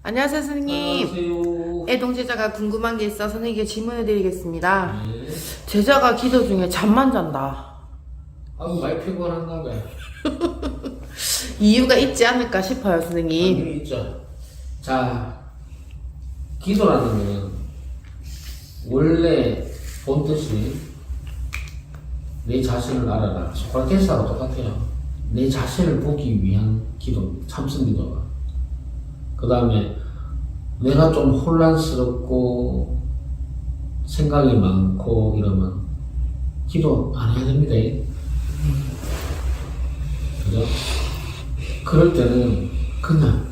안녕하세요, 선생님. 안녕하세요. 애동 제자가 궁금한 게 있어 선생님께 질문을 드리겠습니다. 네. 제자가 기도 중에 잠만 잔다. 아유, 많이 피곤한가 봐요. 이유가 있지 않을까 싶어요, 선생님. 당연히 있죠. 자, 기도라는 거는 원래 본 뜻이 내 자신을 알아라. 소크라테스하고 똑같아요. 내 자신을 보기 위한 기도, 참선 기도가. 그 다음에 내가 좀 혼란스럽고 생각이 많고 이러면 기도 안 해야 됩니다. 그죠? 그럴 때는 그냥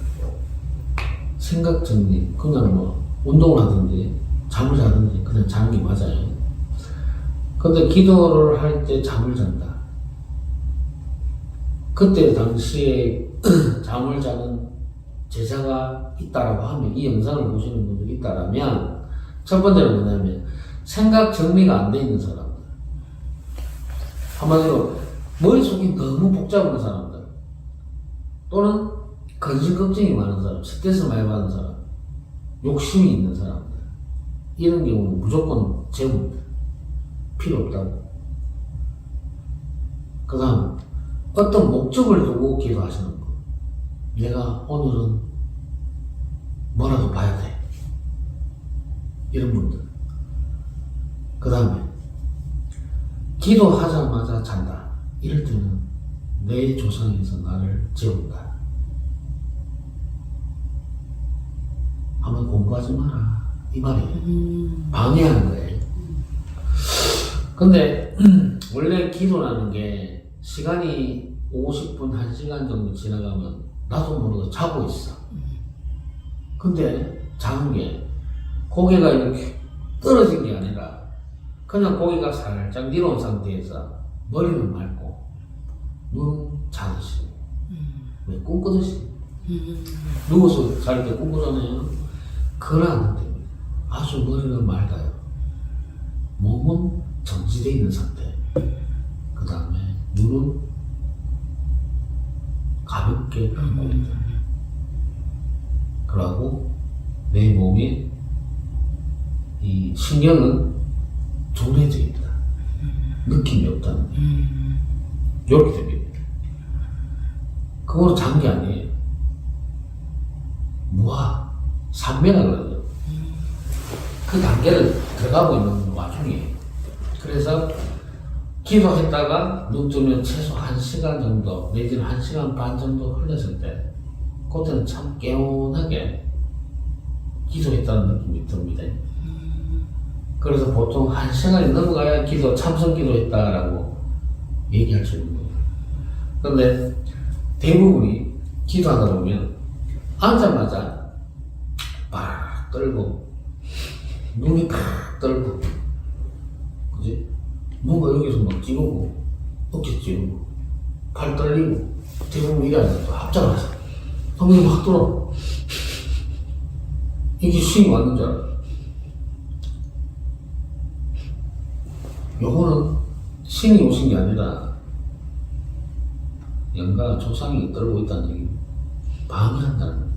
생각 정리, 그냥 뭐 운동을 하든지 잠을 자든지 그냥 자는 게 맞아요. 근데 기도를 할 때 잠을 잔다. 그때 당시에 잠을 자는 제자가 있다라고 하면, 이 영상을 보시는 분들이 있다라면, 첫 번째는 뭐냐면 생각 정리가 안 돼 있는 사람들, 한마디로 머릿속이 너무 복잡한 사람들, 또는 근심 걱정이 많은 사람, 스트레스 많이 받는 사람, 욕심이 있는 사람들, 이런 경우는 무조건 재웁니다. 필요 없다고. 그 다음 어떤 목적을 두고 기도하시는 거. 내가 오늘은 뭐라도 봐야 돼. 이런 분들. 그 다음에 기도하자마자 잔다. 이럴 때는 내 조상에서 나를 재운다. 한번 공부하지 마라. 이 말이에요. 방해하는 거예요. 근데 원래 기도라는 게 시간이 50분, 1시간 정도 지나가면 나도 모르게 자고 있어. 근데 자는 게 고개가 이렇게 떨어진 게 아니라 그냥 고개가 살짝 내려온 상태에서 머리는 맑고 눈은 자듯이, 왜 꿈꾸듯이. 누워서 잘 때 꿈꾸잖아요. 그러면 됩니다. 아주 머리는 맑아요. 몸은 정지되어 있는 상태. 그 다음에 눈은 가볍게 감고 있다. 그러고 내 몸에 이 신경은 정해져 있다. 느낌이 없다는 게. 이렇게 됩니다. 그거로 잔 게 아니에요. 무아, 삼매라 그러죠. 그 단계를 들어가고 있는 와중에. 그래서 기도했다가 눈 뜨면 최소 1시간 정도, 내지는 1시간 반 정도 흘렀을 때, 그때는 참 개운하게 기도했다는 느낌이 듭니다. 그래서 보통 1시간이 넘어가야 참선 기도했다라고 얘기할 수 있는 거예요. 그런데 대부분이 기도하다 보면 앉자마자 팍 떨고, 눈이 팍 떨고, 그지? 뭔가 여기서 막 찌르고, 어깨 찌르고, 팔 떨리고, 대부분 이게 아니라 또 합장을 하자. 성경이 확 들어. 이게 신이 왔는 줄 알아. 요거는 신이 오신 게 아니라 영가 조상이 떨고 있다는 얘기. 방해한다는 거예요.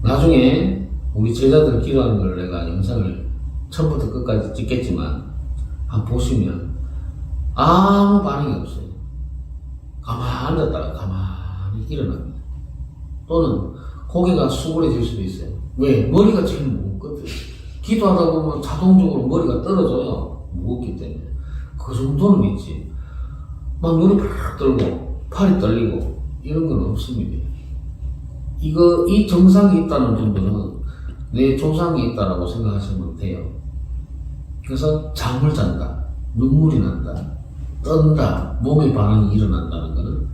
나중에 우리 제자들 기도하는 걸 내가 영상을 처음부터 끝까지 찍겠지만 한번 보시면 아무 반응이 없어요. 가만히 앉았다가 가만히 일어납니다. 또는 고개가 수그러질 수도 있어요. 왜? 머리가 제일 무겁거든. 기도하다 보면 자동적으로 머리가 떨어져요. 무겁기 때문에. 그 정도는 있지. 막 눈이 팍 떨고 팔이 떨리고 이런 건 없습니다. 이 증상이 있다는 분들은 내 조상이 있다라고 생각하시면 돼요. 그래서 잠을 잔다, 눈물이 난다, 떤다, 몸의 반응이 일어난다는 것은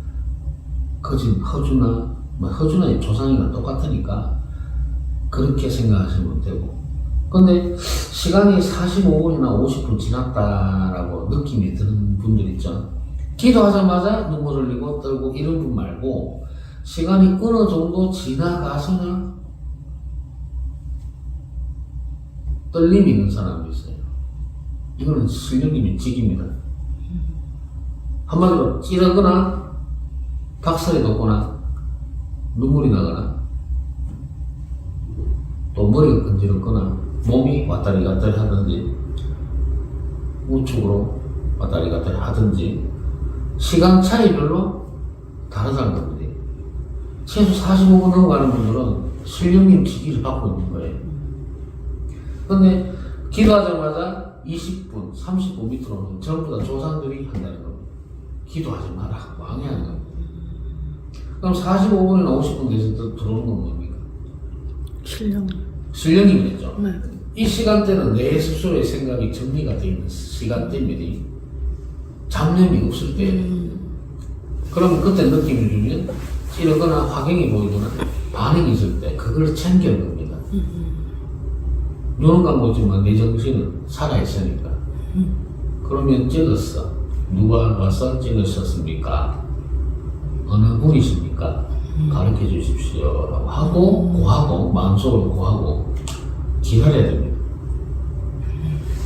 거진 허주나 조상이랑 똑같으니까 그렇게 생각하시면 되고. 근데 시간이 45분이나 50분 지났다라고 느낌이 드는 분들 있죠. 기도하자마자 눈물 흘리고 떨고 이런 분 말고 시간이 어느 정도 지나가서나 떨림이 있는 사람이 있어요. 이거는 실력이 미치기입니다. 한마디로 찌르거나 닭살이 돋거나 눈물이 나거나 또 머리가 건지럽거나 몸이 왔다리 갔다리 하든지 우측으로 왔다리 갔다리 하든지 시간 차이별로 다르다는 겁니다. 최소 45분 넘어가는 분들은 실령님 지기를 받고 있는 거예요. 근데 기도하자마자 20분, 30분 밑으로는 전부 다 조상들이 한다는 겁니다. 기도하지 마라, 왕해하는 겁니다. 그럼 45분이나 50분 돼서 들어오는 건 뭡니까? 실령님이겠죠. 네. 이 시간대는 내 스스로의 생각이 정리가 되어 있는 시간대입니다. 잡념이 없을 때. 그럼 그때 느낌을 주면 찌르거나 화경이 보이거나 반응이 있을 때 그걸 챙기는 겁니다. 눈은 감고있지만 내 정신은 살아있으니까. 그러면 찍었어. 누가 와서 찍으셨습니까? 어느 분이십니까? 가르쳐 주십시오. 라고 하고, 고하고, 마음속으로 고하고, 기다려야 됩니다.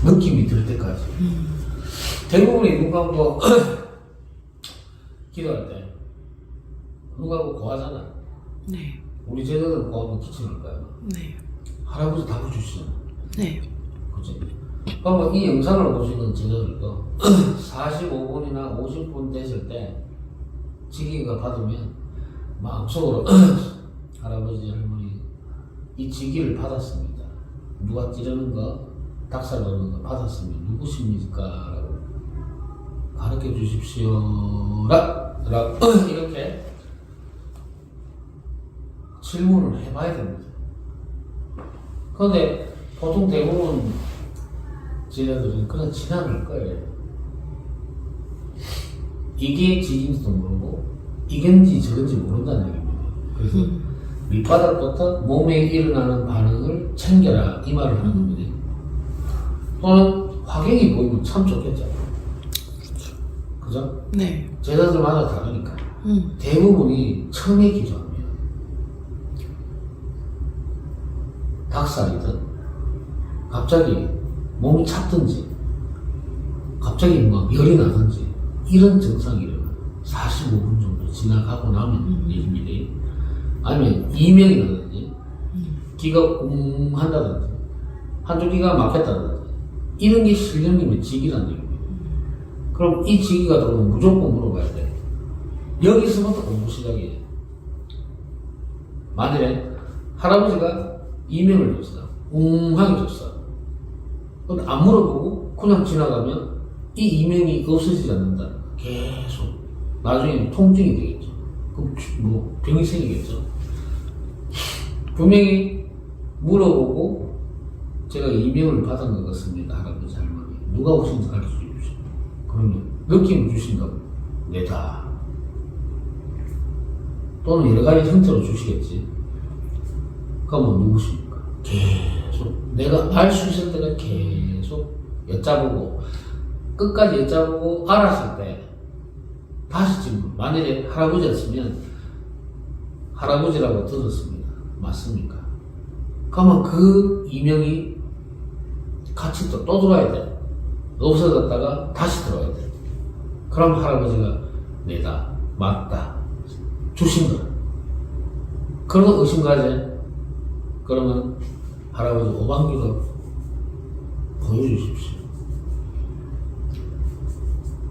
느낌이 들 때까지. 대부분이 눈 감고, 기도할 때, 눈 감고 고하잖아. 네. 우리 제자들은 고하면 기침할까요? 네. 할아버지 답을 주시잖아. 네. 그치? 그러면 이 영상을 보시는 제자들도 45분이나 50분 됐을 때 지기가 받으면 마음속으로 할아버지 할머니 이 지기를 받았습니다. 누가 찌르는 거 닭살 넣는 거 받았으면 누구십니까? 라고 가르쳐 주십시오. 이렇게 질문을 해봐야 됩니다. 그런데 보통 대부분 제자들은 그냥 지나갈 거예요. 이게 지인지도 모르고 이건지 저건지 모른다는 얘기입니다. 그래서 밑바닥부터 몸에 일어나는 반응을 챙겨라 이 말을 하는 겁니다. 또는 화경이 보이면 참 좋겠죠. 그죠? 네. 제자들마다 다르니까 대부분이 처음에 기도합니다. 닭살이든 갑자기 몸이 찼든지 갑자기 막 열이 나든지 이런 증상이 일어나 45분 정도 지나가고 나면 일입니다. 아니면 이명이 나든지 기가 한다든지 한쪽 기가 막혔다든지 이런 게 실령님의 직이라는 얘기입니다. 그럼 이 직이가 들어오면 무조건 물어봐야 돼. 여기서부터 공부 시작이에요. 만일에 할아버지가 이명을 줬어. 웅하게 줬어. 근데 안 물어보고 그냥 지나가면 이 이명이 없어지지 않는다. 계속. 나중에 통증이 되겠죠. 그럼 뭐 병이 생기겠죠. 분명히 물어보고 제가 이명을 받은 것 같습니다. 할아버지 할머니. 누가 오신지 가르쳐 주십시오. 그러면 느낌을 주신다고. 내다. 또는 여러 가지 형태로 주시겠지. 그러면 누구십니까? 계속 내가 알 수 있을 때는 계속 여쭤보고 끝까지 여쭤보고 알았을 때 다시 질문. 만약에 할아버지였으면 할아버지라고 들었습니다. 맞습니까? 그러면 그 이명이 같이 또 들어와야 돼. 없어졌다가 다시 들어와야 돼. 그럼 할아버지가 내다 맞다 주신 거야. 그러면 의심가지. 그러면 할아버지 오방기도 보여주십시오.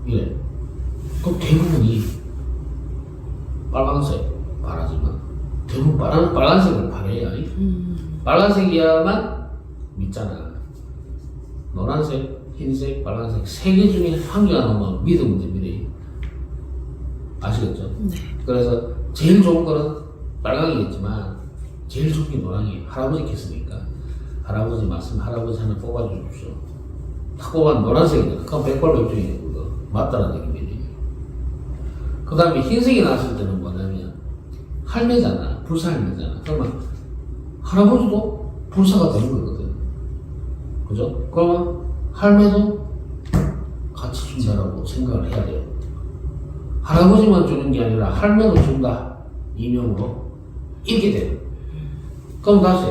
이래. 그럼 대부분이 빨간색 바라지만 대부분 빨간색을 바래야. 빨간색이야만 믿잖아. 노란색, 흰색, 빨간색 세 개 중에 한 개가 나오면 믿으면 됩니다. 아시겠죠? 네. 그래서 제일 좋은 거는 빨강이겠지만 제일 좋은 게 노랑이에요. 할아버지께서니까 할아버지 말씀 할아버지 하나 뽑아주십시오. 탁 뽑아면 노란색이니까 그건 백발백중이에요. 그거 맞다는 얘기입니다. 그 다음에 흰색이 나왔을 때는 뭐냐면 할매잖아. 불사할매잖아. 그러면 할아버지도 불사가 되는 거거든. 그죠? 그러면 할매도 같이 준다라고 생각을 해야 돼요. 할아버지만 주는 게 아니라 할매도 준다. 이명으로 이렇게 돼요. 그럼 다시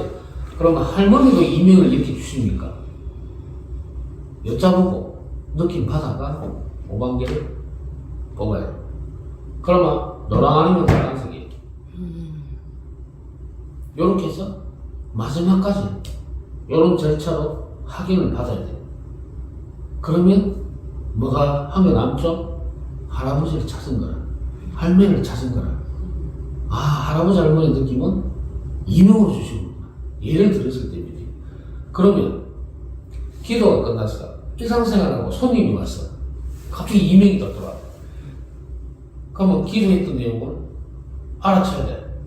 그러면 할머니도 이명을 이렇게 주십니까? 여쭤보고 느낌 받아가 오방개를 뽑아요. 그러면 노랑 아니면 빨간색이에요. 요렇게 해서 마지막까지 요런 절차로 확인을 받아야 돼요. 그러면 뭐가 한 개 남죠? 할아버지를 찾은 거라, 할머니를 찾은 거라. 아, 할아버지 할머니 느낌은 이명으로 주시는구나. 예를 들었을 때입니다. 그러면 기도가 끝났어. 일상생활하고 손님이 왔어. 갑자기 이명이 떴더라. 그러면 기도했던 내용을 알아채야 돼.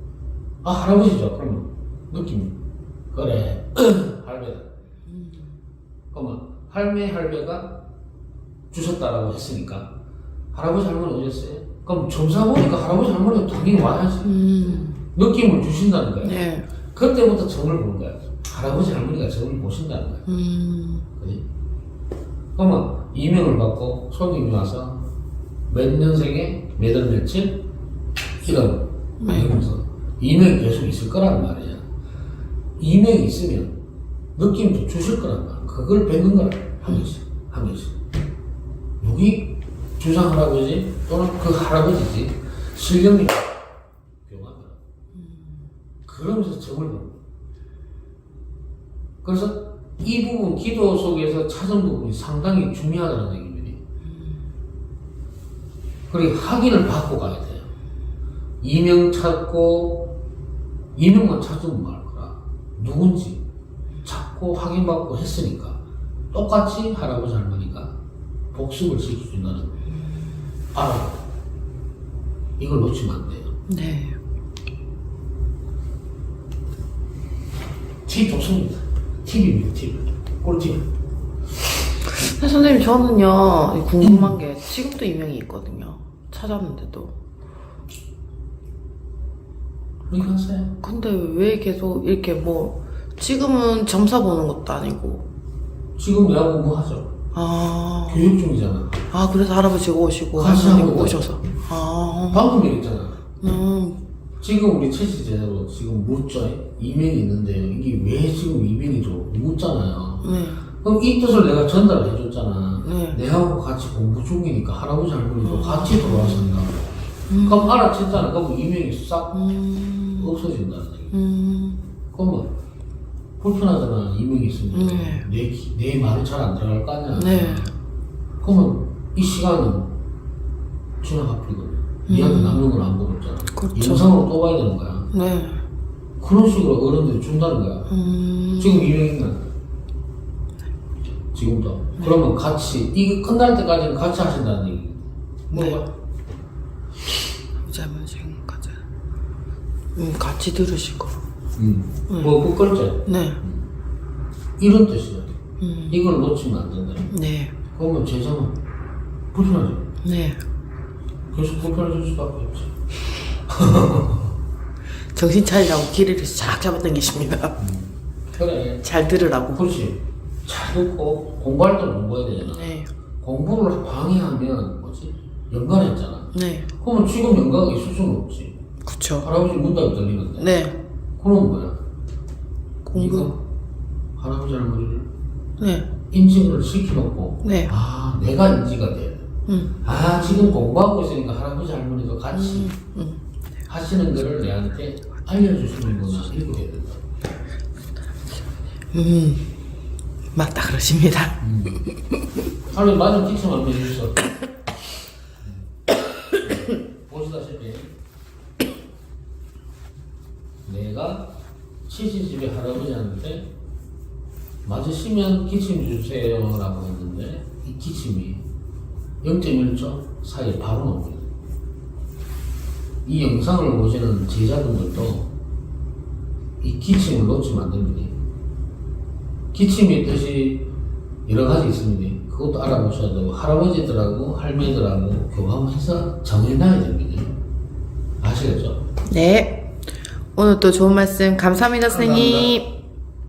아, 할아버지죠. 그러면 느낌이 그래 할배다. 그러면 할배가 주셨다라고 했으니까 할아버지 할머니 오셨어요? 그럼 점사 보니까 할아버지 할머니가 당연히 와야지. 느낌을 주신다는 거야. 네. 그때부터 점을 보는 거야. 할아버지 할머니가 점을 보신다는 거야. 그지? 그러면 이명을 받고 손님이 와서 몇 년생에 몇 월 며칠 이런 이러면서 이명이 계속 있을 거란 말이야. 이명이 있으면 느낌도 주실 거란 말이야. 그걸 뱉는 거라. 한 명씩. 여기 주상 할아버지 또는 그 할아버지지 실력이 교환하라. 그러면서 점을 보는 거야. 그래서 이 부분 기도 속에서 찾은 부분이 상당히 중요하다는 얘기입니다. 그리고 확인을 받고 가야 돼요. 이명 찾고 이명만 찾으면 말 거라. 누군지 찾고 확인받고 했으니까 똑같이 할아버지 할머니가 복습을 시켜준다는 거예요. 알아. 이걸 놓치면 안 돼요. 네. 팁 좋습니다. 팁입니다. 팁. 꿀팁. 선생님, 저는요 궁금한 게 지금도 이명이 있거든요. 찾았는데도. 그렇게 하세요. 근데 왜 계속 이렇게 뭐 지금은 점사 보는 것도 아니고. 지금 내가 공부하죠. 아. 교육 중이잖아. 아, 그래서 할아버지가 오시고 같이 할머니가 하고 오셔서. 아. 방금 얘기했잖아. 음. 지금 우리 채식 제대로 지금 묻죠. 이명이 있는데 이게 왜 지금 이명이죠? 묻잖아요. 네. 그럼 이 뜻을 내가 전달을 해줬잖아. 네. 내하고 같이 공부 중이니까 할아버지 할머니도 같이 돌아와서 한다. 그럼 알아챘잖아. 그럼 이명이 싹 없어진다는 얘기. 그러면 불편하잖아. 이명이 있으면 내 말이 잘 안 들어갈 거 아니야. 네. 그러면 이 시간은 지나가 버리거든. 니한테 남는 걸 안 먹었잖아. 그렇죠. 영상으로 또 봐야 되는 거야. 네. 그런 식으로 어른들이 준다는 거야. 지금 이명이면 지금도. 그러면 같이 이게 끝날 때까지는 같이 하신다는 얘기. 뭐가? 할아버지 가자. 같이 들으시고. 뭐 그걸째. 네. 이런 뜻이야. 이걸 놓치면 안 된다. 네. 그러면 제자는 불편하지. 네. 계속 불편해질 수밖에 없지. 정신 차리라고 길을 쫙 잡아당기십니다. 그래. 잘 들으라고. 그렇지. 잘 듣고 공부할 때는 공부해야 되잖아. 네. 공부를 방해하면 뭐지? 연관했잖아. 네. 그러면 지금 연관가 있을 수는 없지. 그쵸. 할아버지 문답이 들리는데. 네. 그럼 뭐야? 공부. 네가 할아버지 할머니를 네. 인지를 시켜놓고 네. 아 내가 인지가 돼. 아 지금 공부하고 있으니까 할아버지 할머니도 같이 하시는 거를 내한테 알려주시는구나 이렇게 돼야 된다. 맞다 그러십니다. 할머니 맞은 기침 한번 해주셔서 보시다시피 내가 치즈집에 할아버지한테 맞으시면 기침 주세요 라고 했는데 이 기침이 0.1초 사이에 바로 나옵니다. 이 영상을 보시는 제자분들도 이 기침을 놓치면 안 됩니다. 기침의 뜻이 여러 가지 있습니다. 그것도 알아보셔야 되고 할아버지들하고 할머니들하고 교감해서 정해놔야 됩니다. 아시겠죠? 네. 오늘 또 좋은 말씀 감사합니다, 선생님.